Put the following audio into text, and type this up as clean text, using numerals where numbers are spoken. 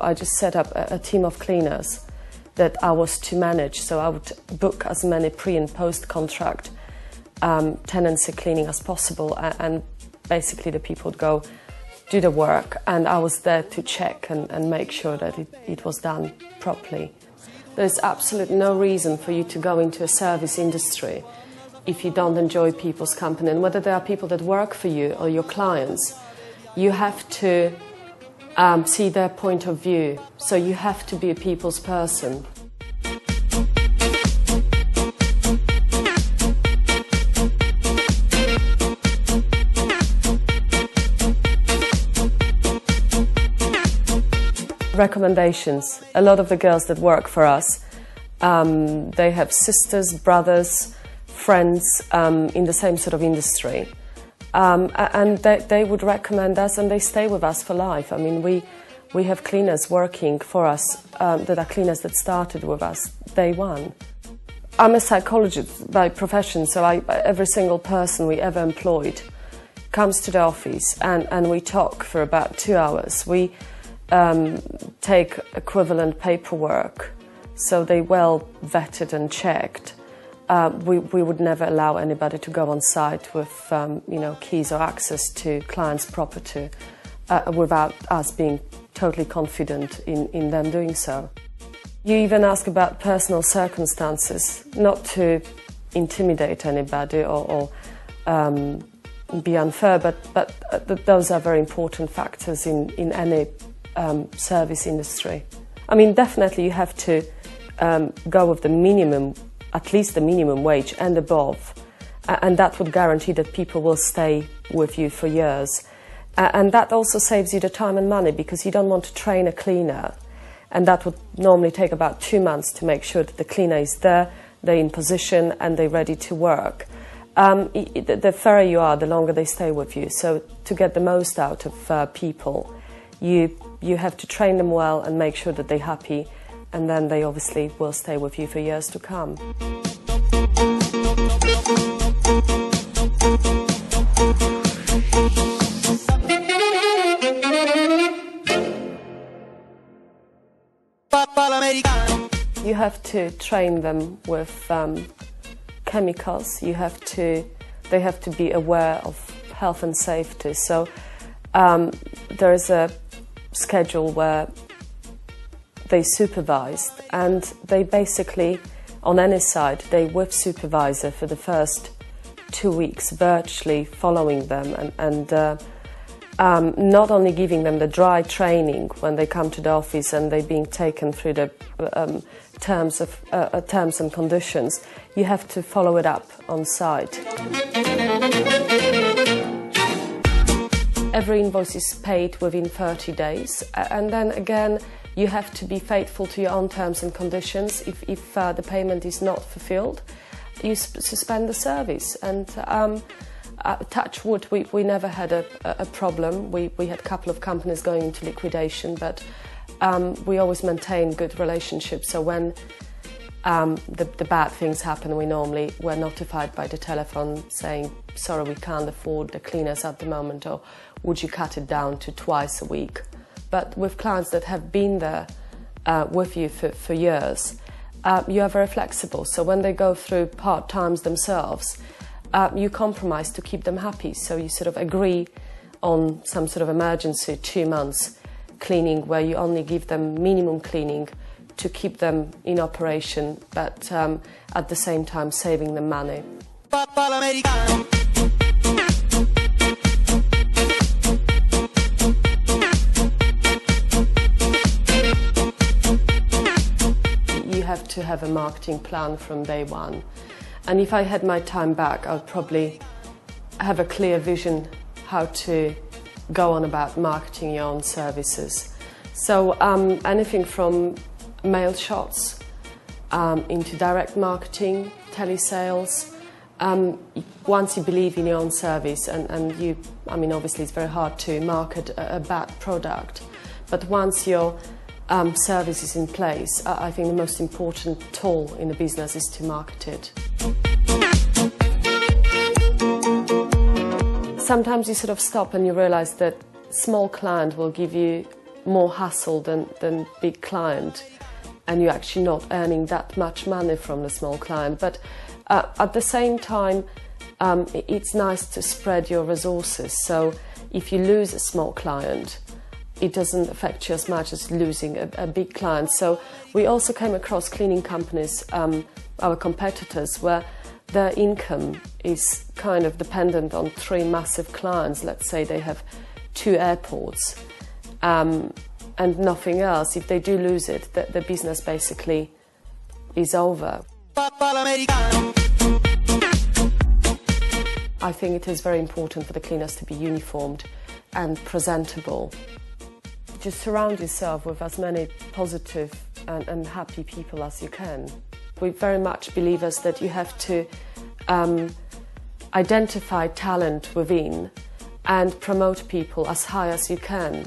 I just set up a team of cleaners that I was to manage. So I would book as many pre- and post-contract tenancy cleaning as possible, and basically the people would go do the work, and I was there to check and make sure that it was done properly. There's absolutely no reason for you to go into a service industry if you don't enjoy people's company. And whether they are people that work for you or your clients, you have to see their point of view. So you have to be a people's person. Recommendations. A lot of the girls that work for us, they have sisters, brothers, friends in the same sort of industry, and they would recommend us, and they stay with us for life. I mean, we have cleaners working for us that are cleaners that started with us day one. I'm a psychologist by profession, so every single person we ever employed comes to the office, and we talk for about 2 hours. We take equivalent paperwork, so they well vetted and checked. We would never allow anybody to go on site with keys or access to clients' property without us being totally confident in them doing so. You even ask about personal circumstances, not to intimidate anybody or be unfair, but those are very important factors in any service industry. I mean, definitely you have to go with the minimum, at least the minimum wage and above, and that would guarantee that people will stay with you for years. And that also saves you the time and money, because you don't want to train a cleaner, and that would normally take about 2 months to make sure that the cleaner is there, they're in position and they're ready to work. The fairer you are, the longer they stay with you. So to get the most out of people, you have to train them well and make sure that they're happy, and then they obviously will stay with you for years to come. You have to train them with chemicals. They have to be aware of health and safety. So there is a schedule where they supervised, and they basically, on any site, they with supervisor for the first 2 weeks, virtually following them and not only giving them the dry training when they come to the office and they're being taken through the terms and conditions. You have to follow it up on site. Every invoice is paid within 30 days, and then again you have to be faithful to your own terms and conditions. If the payment is not fulfilled, you suspend the service. And touch wood, we never had a problem. We had a couple of companies going into liquidation, but we always maintain good relationships. So when the bad things happen, we normally were notified by the telephone saying, sorry, we can't afford the cleaners at the moment, or would you cut it down to twice a week? But with clients that have been there with you for years, you are very flexible. So when they go through hard times themselves, you compromise to keep them happy. So you sort of agree on some sort of emergency 2 months cleaning, where you only give them minimum cleaning to keep them in operation, but at the same time saving them money. You have to have a marketing plan from day one. And if I had my time back, I would probably have a clear vision how to go on about marketing your own services. So anything from mail shots into direct marketing, telesales. Once you believe in your own service, and you, I mean, obviously it's very hard to market a bad product, but once your service is in place, I think the most important tool in the business is to market it. Sometimes you sort of stop and you realize that small client will give you more hassle than big client, and you're actually not earning that much money from the small client. But at the same time, it's nice to spread your resources. So if you lose a small client, it doesn't affect you as much as losing a big client. So we also came across cleaning companies, our competitors, where their income is kind of dependent on 3 massive clients. Let's say they have 2 airports and nothing else. If they do lose it, the business basically is over. I think it is very important for the cleaners to be uniformed and presentable. Just surround yourself with as many positive and happy people as you can. We very much believers that you have to identify talent within and promote people as high as you can.